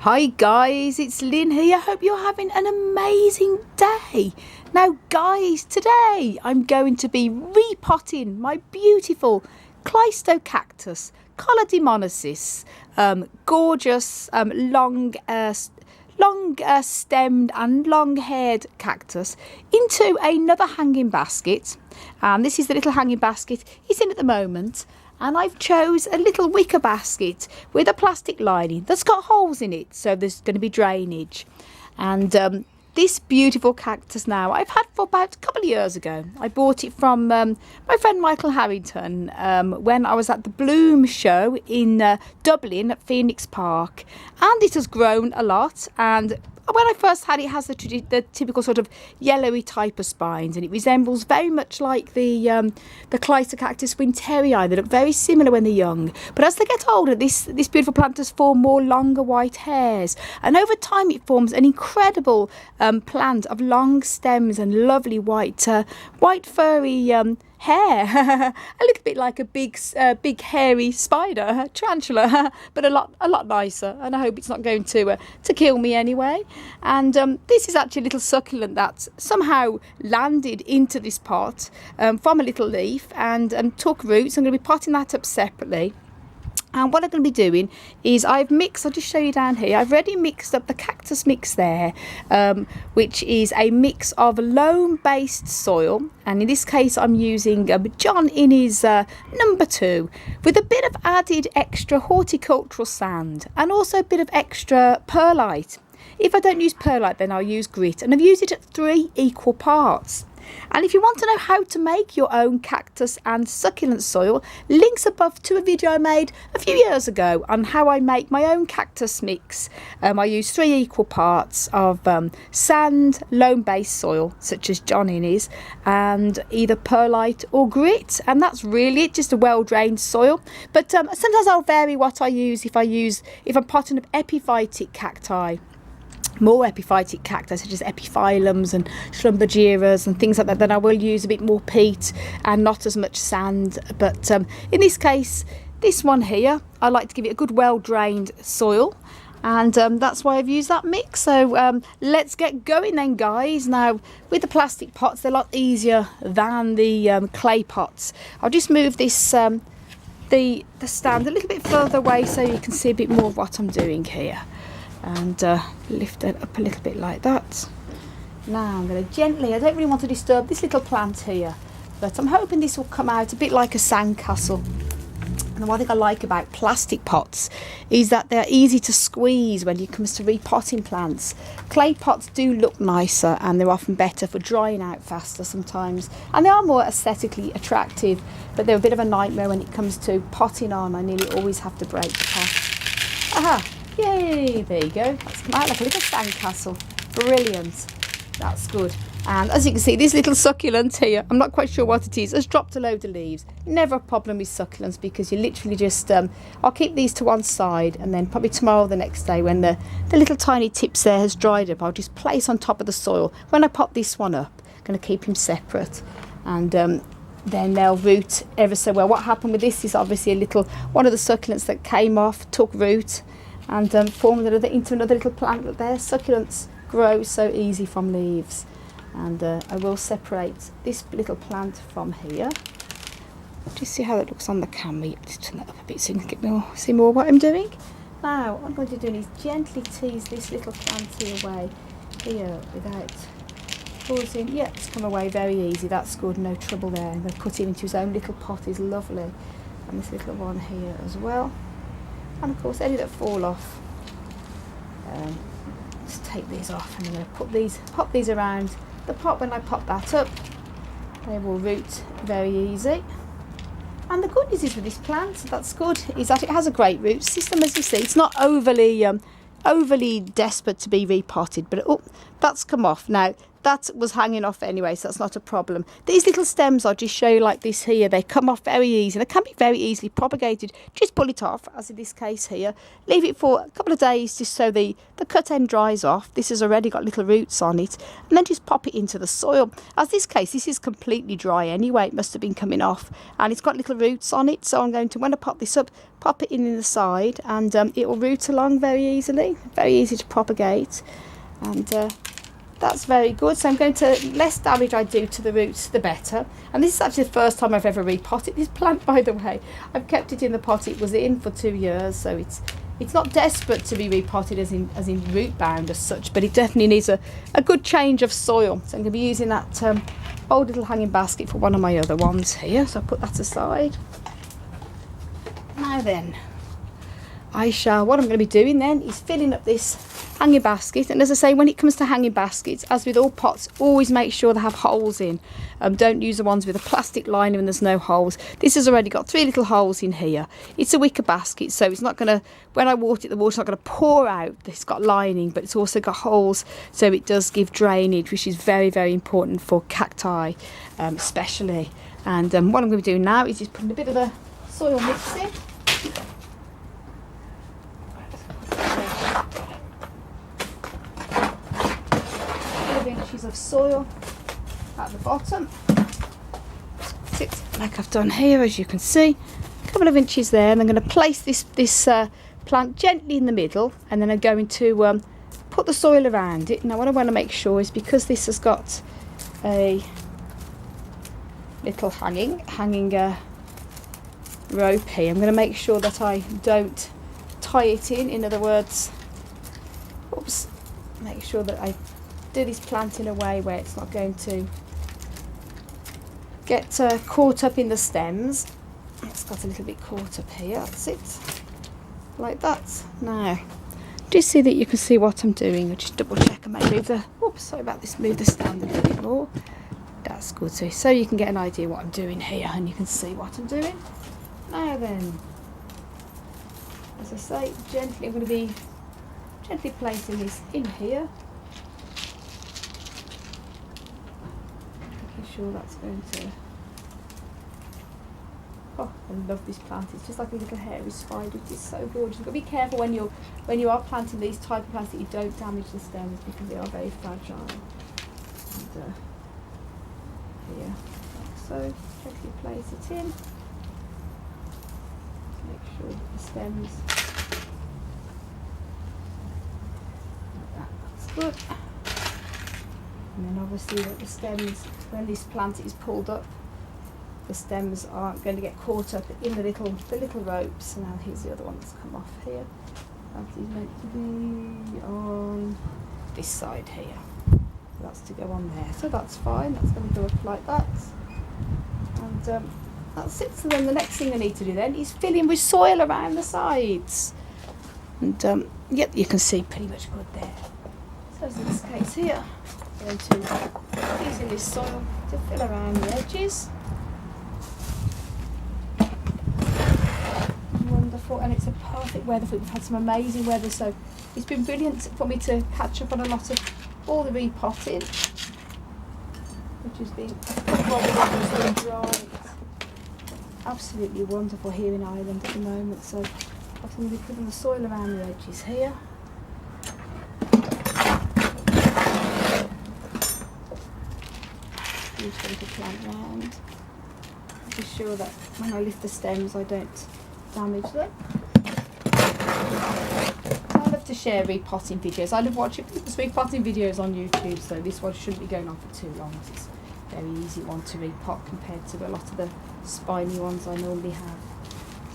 Hi guys, it's Lynn here. Hope you're having an amazing day. Now guys, today I'm going to be repotting my beautiful Cleistocactus, colademononis, gorgeous long stemmed and long haired cactus into another hanging basket. And this is the little hanging basket it's in at the moment. And I've chose a little wicker basket with a plastic lining that's got holes in it, so there's going to be drainage. And this beautiful cactus now I've had for about a couple of years ago. I bought it from my friend Michael Harrington when I was at the Bloom show in Dublin at Phoenix Park, and it has grown a lot. And when I first had it, has the typical sort of yellowy type of spines, and it resembles very much like the Cleistocactus winterii. They look very similar when they're young, but as they get older, this beautiful plant does form more longer white hairs, and over time it forms an incredible plant of long stems and lovely white furry hair. A little bit like a big hairy spider, tarantula, but a lot nicer. And I hope it's not going to kill me anyway. And this is actually a little succulent that somehow landed into this pot from a little leaf and took roots. I'm going to be potting that up separately. And what I'm going to be doing is I'll just show you down here, I've already mixed up the cactus mix there, which is a mix of loam-based soil. And in this case, I'm using John Innes number 2 with a bit of added extra horticultural sand and also a bit of extra perlite. If I don't use perlite, then I'll use grit. And I've used it at 3 equal parts. And if you want to know how to make your own cactus and succulent soil, links above to a video I made a few years ago on how I make my own cactus mix. I use 3 equal parts of sand, loam-based soil, such as John Innes, and either perlite or grit. And that's really it, just a well-drained soil. But sometimes I'll vary what I use if I'm potting up epiphytic cacti. More epiphytic cacti such as epiphyllums and schlumbergeras and things like that, then I will use a bit more peat and not as much sand. But in this case, this one here, I like to give it a good well-drained soil, and that's why I've used that mix. So let's get going then, guys. Now with the plastic pots, they're a lot easier than the clay pots. I'll just move this the stand a little bit further away so you can see a bit more of what I'm doing here. And lift it up a little bit like that. Now I'm going to gently, I don't really want to disturb this little plant here, but I'm hoping this will come out a bit like a sandcastle. And one thing I like about plastic pots is that they're easy to squeeze when it comes to repotting plants. Clay pots do look nicer, and they're often better for drying out faster sometimes, and they are more aesthetically attractive, but they're a bit of a nightmare when it comes to potting on. I nearly always have to break the pot. Aha! Yay, there you go. That's come out like a little sandcastle. Brilliant. That's good. And as you can see, this little succulent here, I'm not quite sure what it is, has dropped a load of leaves. Never a problem with succulents, because you literally just, I'll keep these to one side, and then probably tomorrow or the next day when the little tiny tips there has dried up, I'll just place on top of the soil. When I pop this one up, I'm going to keep him separate. And then they'll root ever so well. What happened with this is obviously one of the succulents that came off took root and formed into another little plant. But their succulents grow so easy from leaves. And I will separate this little plant from here. Just see how that looks on the camera. Just turn that up a bit so you can see more what I'm doing. Now what I'm going to do is gently tease this little plant away here without causing. Yeah, it's come away very easy. That's good, no trouble there. I'm going to put him into his own little pot. Is lovely. And this little one here as well. And of course any that fall off, just take these off, and I'm going to pop these around the pot. When I pop that up, they will root very easy. And the good news is with this plant, that's good, is that it has a great root system. As you see, it's not overly desperate to be repotted, but that's come off. Now that was hanging off anyway, so that's not a problem. These little stems I'll just show you like this here. They come off very easy. They can be very easily propagated. Just pull it off, as in this case here. Leave it for a couple of days just so the cut end dries off. This has already got little roots on it. And then just pop it into the soil. As this case, this is completely dry anyway. It must have been coming off. And it's got little roots on it. So I'm going to, when I pop this up, pop it in the side. And it will root along very easily. Very easy to propagate. And that's very good. So I'm going to, less damage I do to the roots, the better. And this is actually the first time I've ever repotted this plant, by the way. I've kept it in the pot it was in for 2 years, so it's not desperate to be repotted as in root bound as such, but it definitely needs a good change of soil. So I'm going to be using that old little hanging basket for one of my other ones here. So I'll put that aside. Now then, what I'm going to be doing then is filling up this hanging basket. And as I say, when it comes to hanging baskets, as with all pots, always make sure they have holes in. Don't use the ones with a plastic lining when there's no holes. This has already got 3 little holes in here. It's a wicker basket, so it's not going to, when I water it, the water's not going to pour out. It's got lining, but it's also got holes, so it does give drainage, which is very, very important for cacti, especially. And what I'm going to be doing now is just putting a bit of the soil mix in. Inches of soil at the bottom. Sit like I've done here, as you can see, a couple of inches there, and I'm going to place this plant gently in the middle, and then I'm going to put the soil around it. Now what I want to make sure is, because this has got a little hanging rope here, I'm going to make sure that I don't tie it in other words, oops, make sure that I do this plant in a way where it's not going to get caught up in the stems. It's got a little bit caught up here, that's it, like that. Now, just see that you can see what I'm doing. I'll just double check and maybe move the, oops, sorry about this, move the stand a little bit more. That's good, so you can get an idea what I'm doing here and you can see what I'm doing. Now then, as I say, gently, I'm going to be gently placing this in here. Sure that's going to, oh, I love this plant. It's just like a little hairy spider. It's so gorgeous. You've got to be careful when you are planting these type of plants that you don't damage the stems, because they are very fragile. And here, like so, gently place it in. Make sure that the stems, like that, that's good. And then obviously that the stems, when this plant is pulled up, the stems aren't going to get caught up in the little ropes. Now here's the other one that's come off here. That is meant to be on this side here. So that's to go on there. So that's fine. That's going to go up like that. And that's it. So then the next thing I need to do then is fill in with soil around the sides. And yep, you can see pretty much good there. So in this case here, I'm going to using this soil to fill around the edges. Wonderful, and it's a perfect weather for it. We've had some amazing weather, so it's been brilliant for me to catch up on a lot of all the repotting, which has been dry. It's absolutely wonderful here in Ireland at the moment. So I'm going to be putting the soil around the edges here. Just going to plant round. Be sure that when I lift the stems I don't damage them. I love to share repotting videos. I love watching people's repotting videos on YouTube, so this one shouldn't be going on for too long. It's a very easy one to repot compared to a lot of the spiny ones I normally have.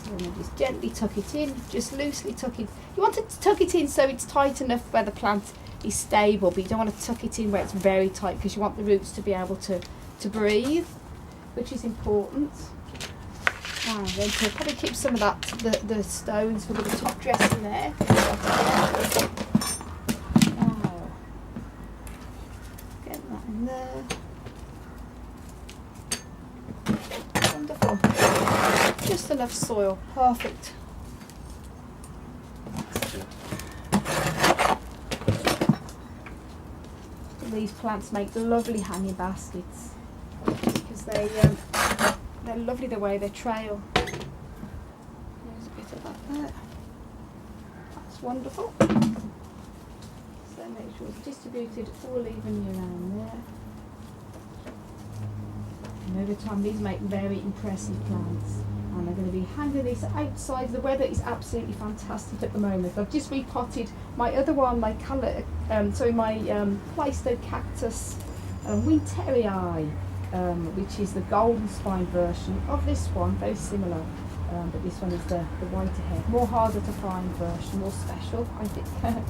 So then I just gently tuck it in, just loosely tuck it. You want to tuck it in so it's tight enough where the plant is stable, but you don't want to tuck it in where it's very tight, because you want the roots to be able to breathe, which is important. And then to probably keep some of that, the stones for the top dressing there. Now, get that in there. Wonderful. Just enough soil, perfect. these plants make lovely hanging baskets because they're lovely the way they trail. There's a bit of that there. That's wonderful. So make sure it's distributed all evenly around there. And over time these make very impressive plants. And I'm going to be hanging these outside. The weather is absolutely fantastic at the moment. I've just repotted my other one, my Cleistocactus winterii, which is the golden spine version of this one, very similar. But this one is the whiter head, more harder to find version, more special, I think. And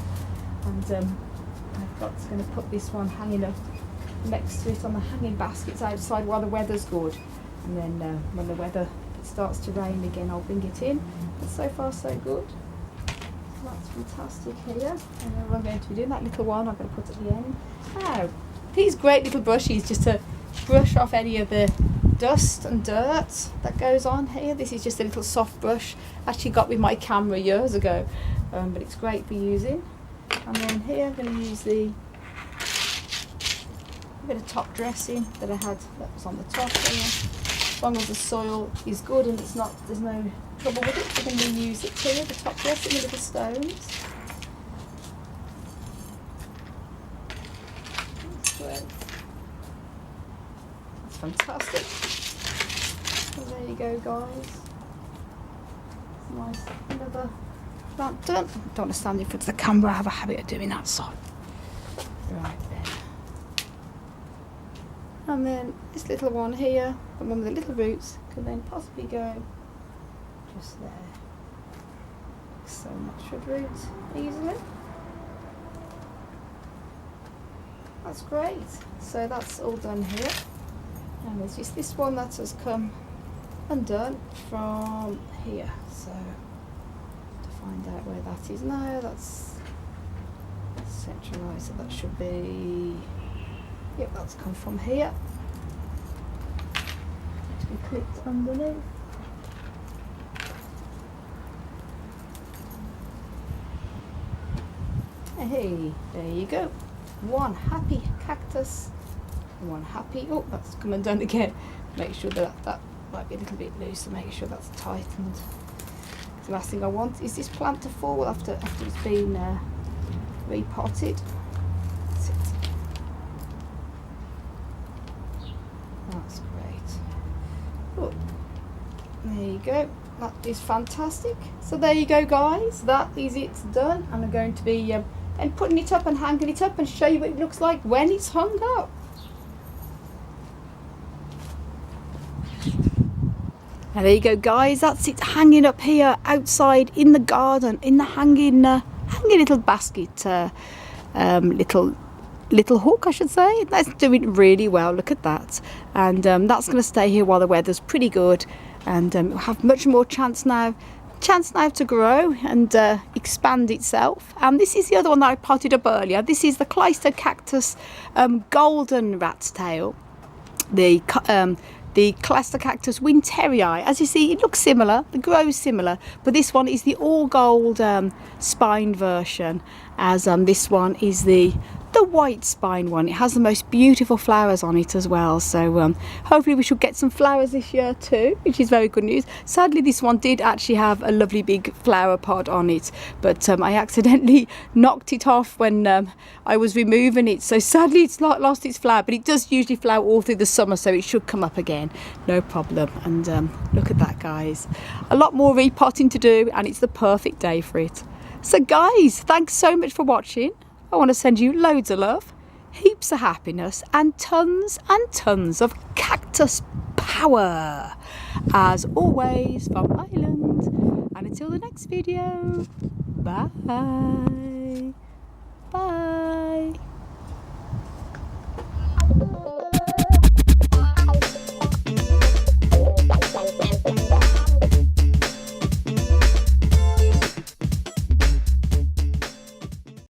I've got going to put this one hanging up next to it on the hanging baskets outside while the weather's good. And then when the weather starts to rain again, I'll bring it in. But so far so good. So that's fantastic here. And then I'm going to be doing that little one I'm going to put at the end. Now, these great little brushes just to brush off any of the dust and dirt that goes on here. This is just a little soft brush. Actually got with my camera years ago, but it's great for using. And then here I'm going to use a bit of top dressing that I had that was on the top here. As long as the soil is good and it's not, there's no trouble with it, we can reuse it here, the top dressing, the little stones. That's great. That's fantastic. So there you go, guys. Nice, another plant done. Don't want to stand in front of the camera, I have a habit of doing that, so. Right there. And then this little one here, the one with the little roots, can then possibly go just there. So much wood roots easily. That's great. So that's all done here. And there's just this one that has come undone from here. So to find out where that is now, that's centralised, so that should be. Yep, that's come from here. To be clipped underneath. Hey, there you go. One happy cactus. One happy. Oh, that's come undone again. Make sure that might be a little bit loose, so make sure that's tightened. The last thing I want is this plant to fall after it's been repotted. That's it. That's great. Oh, there you go. That is fantastic. So there you go, guys. That is it done. And I'm going to be and putting it up and hanging it up and show you what it looks like when it's hung up. And there you go, guys. That's it, hanging up here outside in the garden, in the hanging little basket, little hook, I should say. That's doing really well. Look at that. And that's going to stay here while the weather's pretty good, and we'll have much more chance now to grow and expand itself. And this is the other one that I potted up earlier. This is the Cleistocactus golden rat's tail, the Cleistocactus winterii. As you see, it looks similar, it grows similar, but this one is the all gold spine version, as this one is the white spine one. It has the most beautiful flowers on it as well, so hopefully we should get some flowers this year too, which is very good news. Sadly, this one did actually have a lovely big flower pod on it, but I accidentally knocked it off when I was removing it, so sadly it's lost its flower, but it does usually flower all through the summer, so it should come up again, no problem. And look at that, guys, a lot more repotting to do, and it's the perfect day for it. So guys, thanks so much for watching. I want to send you loads of love, heaps of happiness, and tons of cactus power, as always, from Ireland. And until the next video, bye. Bye.